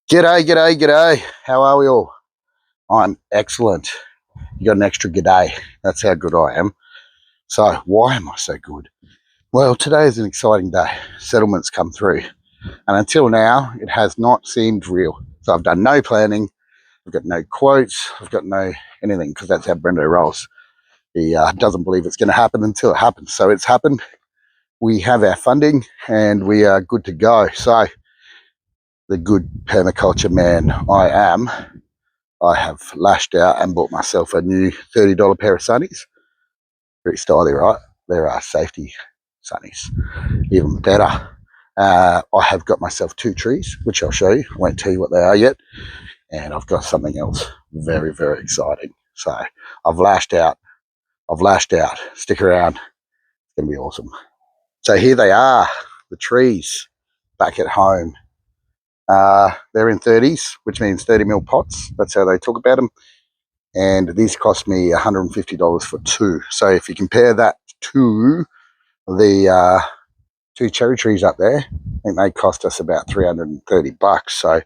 G'day, g'day, g'day. How are we all? I'm excellent. You got an extra g'day. That's how good I am. So, why am I so good? Well, today is an exciting day. Settlements come through. And until now, it has not seemed real. So, I've done no planning. I've got no quotes. I've got no anything because that's how Brendo rolls. He doesn't believe it's going to happen until it happens. So, it's happened. We have our funding and we are good to go. So, the good permaculture man I am, I have lashed out and bought myself a new $30 pair of sunnies. Very stylish, right? There are safety sunnies, even better. I have got myself 2 trees, which I'll show you. I won't tell you what they are yet. And I've got something else very, very exciting. So I've lashed out. I've lashed out. Stick around. It's going to be awesome. So here they are, the trees back at home. They're in 30s, which means 30 mil pots. That's how they talk about them. And these cost me $150 for 2. So if you compare that to the 2 cherry trees up there, I think they cost us about $330. So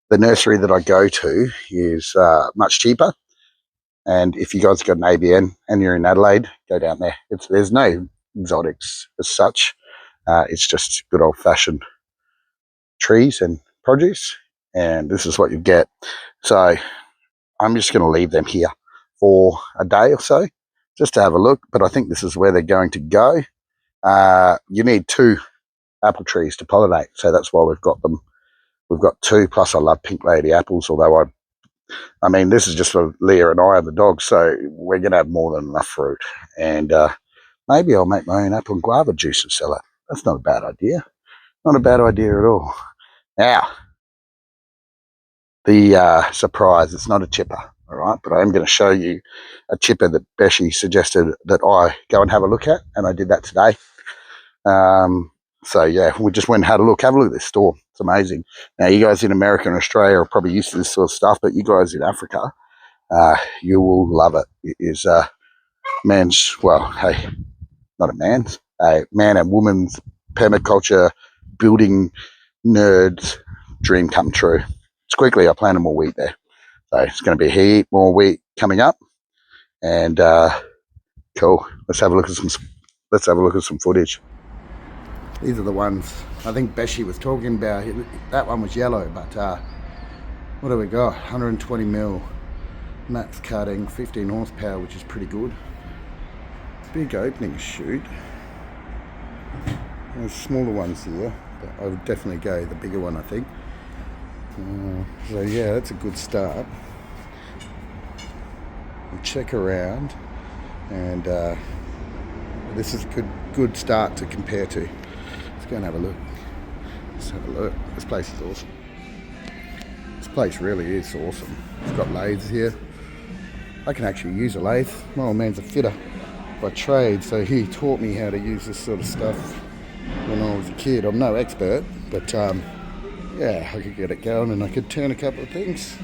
the nursery that I go to is much cheaper. And if you guys got an ABN and you're in Adelaide, go down there. There's no exotics as such. It's just good old-fashioned trees and produce. And this is what you get. So I'm just going to leave them here for a day or so just to have a look. But I think this is where they're going to go. You need 2 apple trees to pollinate. So that's why we've got them. We've got 2, plus I love pink lady apples, although I mean, this is just for Leah and I and the dog. So we're going to have more than enough fruit. And maybe I'll make my own apple and guava juice and sell it. That's not a bad idea. Not a bad idea at all. Now, the surprise, it's not a chipper, all right, but I am going to show you a chipper that Beshi suggested that I go and have a look at, and I did that today. So yeah, we just went and had a look. Have a look at this store. It's amazing. Now, you guys in America and Australia are probably used to this sort of stuff, but you guys in Africa, you will love it. It is man's, well, hey, not a man's, a man and woman's permaculture building nerds dream come true. It's quickly, I planted more wheat there. So it's going to be heap more wheat coming up. And cool. Let's have a look at some footage. These are the ones I think Beshi was talking about. That one was yellow, but what do we got? 120 mil max cutting, 15 horsepower, which is pretty good. Big opening chute. There's smaller ones here, but I would definitely go the bigger one, I think. So yeah, that's a good start. We'll check around, and this is a good start to compare to. Let's go and have a look. Let's have a look. This place is awesome. This place really is awesome. It's got lathes here. I can actually use a lathe. My old man's a fitter by trade, so he taught me how to use this sort of stuff when I was a kid. I'm no expert, but yeah, I could get it going and I could turn a couple of things.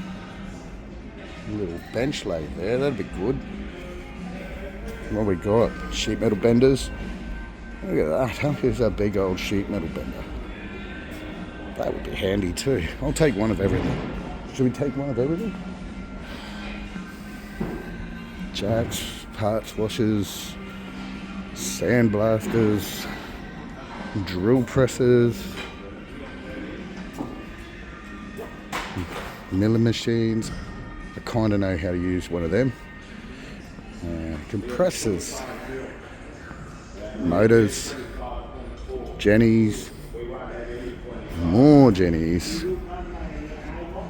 A little bench lathe there, that'd be good. What we got? Sheet metal benders. Look at that, huh? Here's a big old sheet metal bender. That would be handy too. I'll take one of everything. Should we take one of everything? Jacks, parts washers, sandblasters, drill presses, milling machines. I kind of know how to use one of them. Compressors, motors, jennies, more jennies.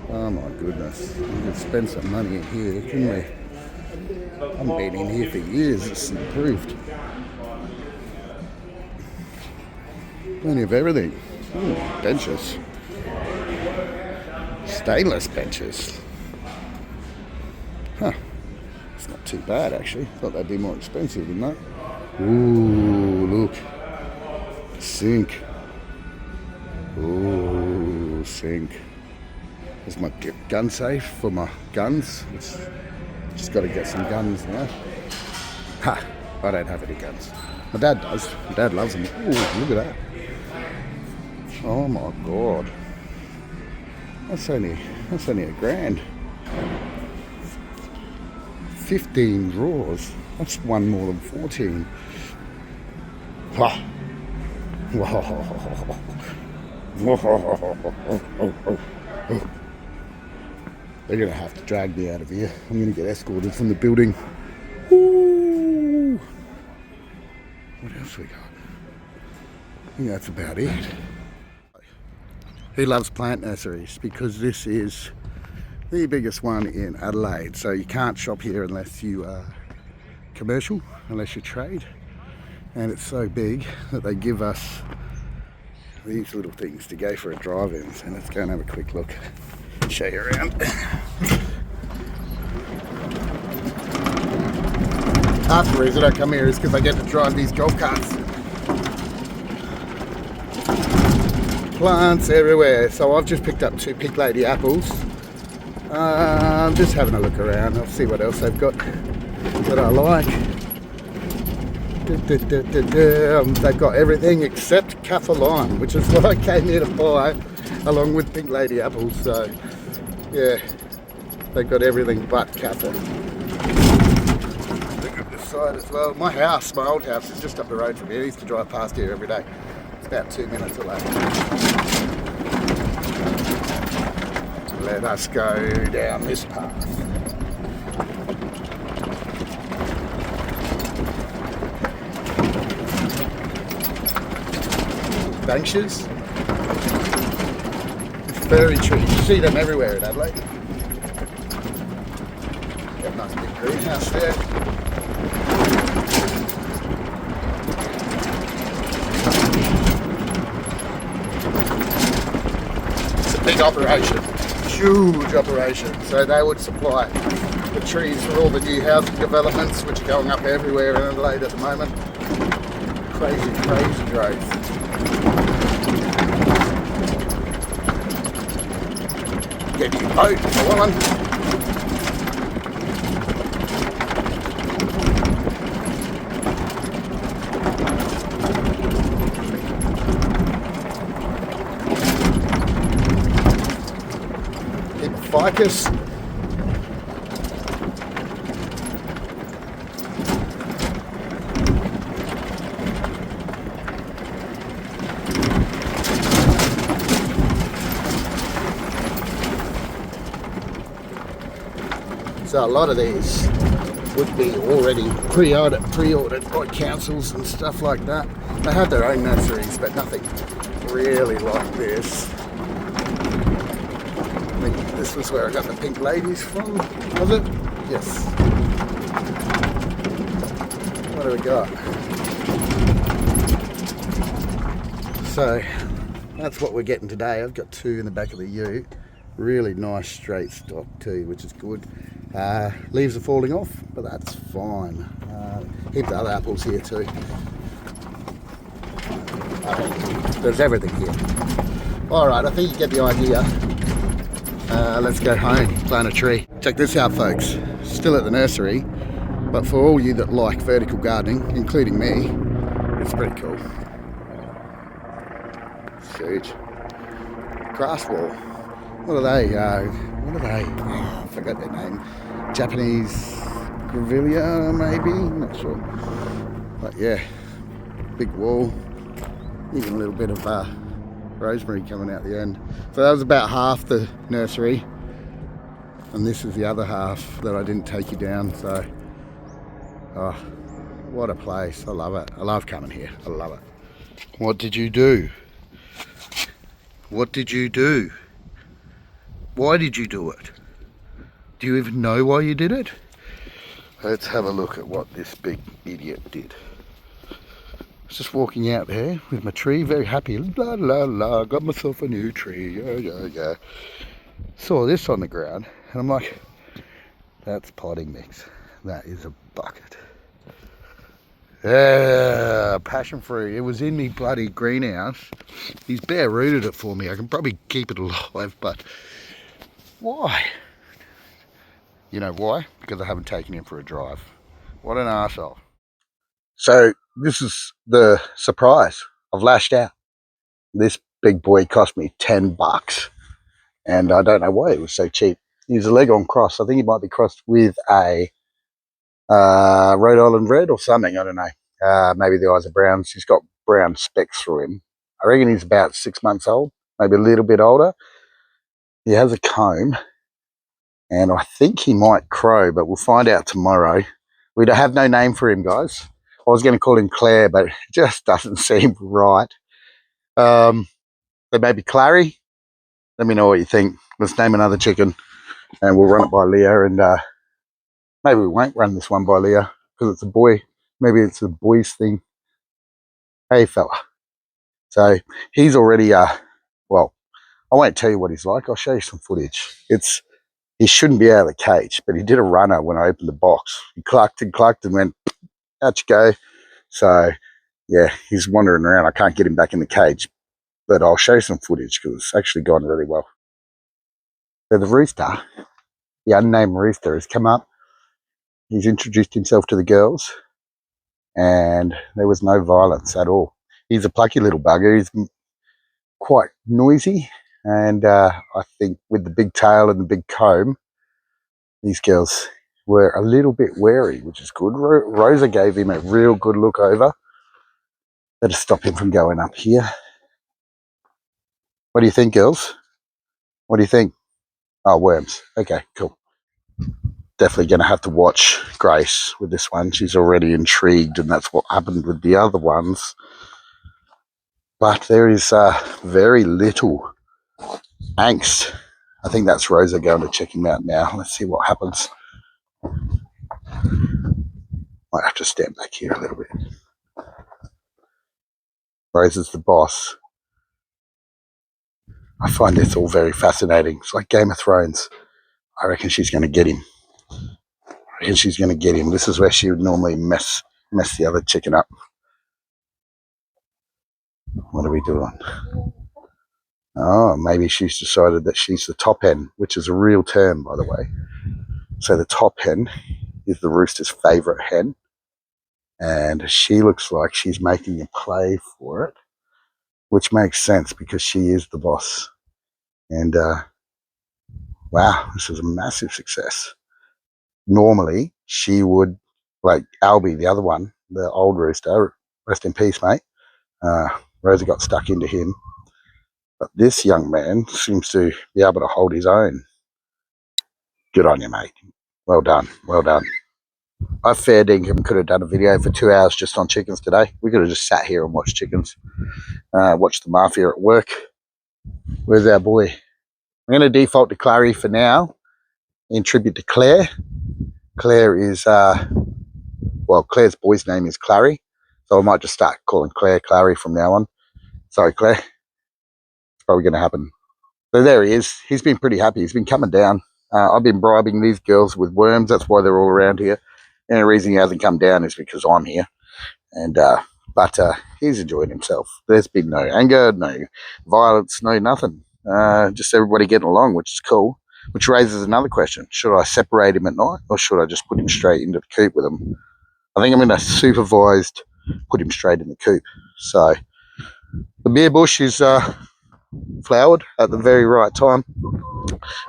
Oh my goodness, we could spend some money in here, couldn't we? I haven't been in here for years. It's improved. Plenty of everything. Ooh, benches. Stainless benches. Huh. It's not too bad, actually. Thought they'd be more expensive than that. Ooh, look. Sink. Ooh, sink. There's my gun safe for my guns. Just got to get some guns now. Ha! I don't have any guns. My dad does. My dad loves them. Ooh, look at that. Oh my god. That's only a grand. 15 drawers. That's one more than 14. Whoa. They're going to have to drag me out of here. I'm going to get escorted from the building. Ooh. What else we got? I think that's about it. Who loves plant nurseries? Because this is the biggest one in Adelaide. So you can't shop here unless you are commercial, unless you trade. And it's so big that they give us these little things to go for a drive-in. So let's go and have a quick look. Show you around. Half the reason I come here is because I get to drive these golf carts. Plants everywhere. So I've just picked up 2 pink lady apples. I'm just having a look around. I'll see what else they've got that I like. They've got everything except kaffir lime, which is what I came here to buy along with pink lady apples. So yeah, they've got everything but kaffir. Look at this side as well. My old house is just up the road from here. I used to drive past here every day. It's about 2 minutes away. Let us go down this path. Banksias. Furry trees. You see them everywhere in Adelaide. Got a nice big greenhouse there. It's a big operation. Huge operation. So they would supply the trees for all the new housing developments which are going up everywhere in Adelaide at the moment. Crazy growth. Get your boat for one. Big ficus. So a lot of these would be already pre-ordered by councils and stuff like that. They have their own nurseries, but nothing really like this. I think this was where I got the pink ladies from, was it? Yes. What do we got? So that's what we're getting today. I've got 2 in the back of the ute. Really nice straight stock too, which is good. Leaves are falling off, but that's fine. Heaps of other apples here too. There's everything here. Alright, I think you get the idea. Let's go home, plant a tree. Check this out, folks. Still at the nursery, but for all you that like vertical gardening, including me, it's pretty cool. It's huge. Grass wall. What are they? Oh, I forgot their name. Japanese grevillea, maybe? Not sure. But yeah, big wall. Even a little bit of rosemary coming out the end. So that was about half the nursery. And this is the other half that I didn't take you down. So, oh, what a place. I love it. I love coming here. I love it. What did you do? What did you do? Why did you do it? Do you even know why you did it? Let's have a look at what this big idiot did. I was just walking out there with my tree, very happy. La la la, got myself a new tree. Yeah. Saw this on the ground and I'm like, that's potting mix. That is a bucket. Yeah, passion fruit. It was in me bloody greenhouse. He's bare rooted it for me. I can probably keep it alive, but why? You know why? Because I haven't taken him for a drive. What an arsehole. So this is the surprise. I've lashed out. This big boy cost me $10. and I don't know why it was so cheap. He's a Leghorn cross. I think he might be crossed with a Rhode Island Red or something. I don't know. Maybe the eyes are brown. He's got brown specks through him. I reckon he's about 6 months old, maybe a little bit older. He has a comb, and I think he might crow, but we'll find out tomorrow. We don't have no name for him, guys. I was going to call him Claire, but it just doesn't seem right. But maybe Clary. Let me know what you think. Let's name another chicken, and we'll run it by Leah. And maybe we won't run this one by Leah because it's a boy. Maybe it's a boys thing. Hey, fella. So he's already, well, I won't tell you what he's like. I'll show you some footage. He shouldn't be out of the cage, but he did a runner when I opened the box. He clucked and went, out you go. So, yeah, he's wandering around. I can't get him back in the cage, but I'll show you some footage because it's actually gone really well. So the rooster, the unnamed rooster, has come up. He's introduced himself to the girls, and there was no violence at all. He's a plucky little bugger. He's quite noisy, and I think with the big tail and the big comb, these girls were a little bit wary, which is good. Rosa gave him a real good look over. Better stop him from going up here. What do you think, girls? What do you think? Oh, worms. Okay, cool. Definitely going to have to watch Grace with this one. She's already intrigued, and that's what happened with the other ones. But there is very little angst. I think that's Rosa going to check him out now. Let's see what happens. Might have to stand back here a little bit. Rosa's the boss. I find this all very fascinating. It's like Game of Thrones. I reckon she's going to get him. This is where she would normally mess the other chicken up. What are we doing? Oh, maybe she's decided that she's the top hen, which is a real term, by the way. So the top hen is the rooster's favourite hen, and she looks like she's making a play for it, which makes sense because she is the boss. And wow, this is a massive success. Normally, she would, like Albie, the other one, the old rooster, rest in peace, mate. Rosa got stuck into him. But this young man seems to be able to hold his own. Good on you, mate. Well done. Well done. I fair dinkum could have done a video for 2 hours just on chickens today. We could have just sat here and watched chickens. Watched the mafia at work. Where's our boy? I'm going to default to Clary for now, in tribute to Claire. Claire is, well, Claire's boy's name is Clary. So I might just start calling Claire Clary from now on. Sorry, Claire. It's probably going to happen. So there he is. He's been pretty happy. He's been coming down. I've been bribing these girls with worms. That's why they're all around here. And the reason he hasn't come down is because I'm here. And but he's enjoying himself. There's been no anger, no violence, no nothing. Just everybody getting along, which is cool. Which raises another question. Should I separate him at night, or should I just put him straight into the coop with him? I think I'm going to supervised put him straight in the coop. So the beer bush is flowered at the very right time.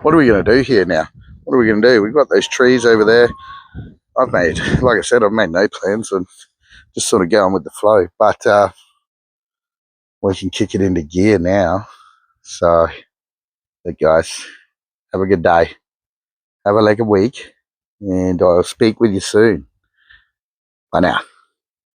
What are we going to do here now? What are we going to do? We've got those trees over there. Like I said, I've made no plans and just sort of going with the flow. But we can kick it into gear now. So, guys, have a good day. Have a week. And I'll speak with you soon. Bye now.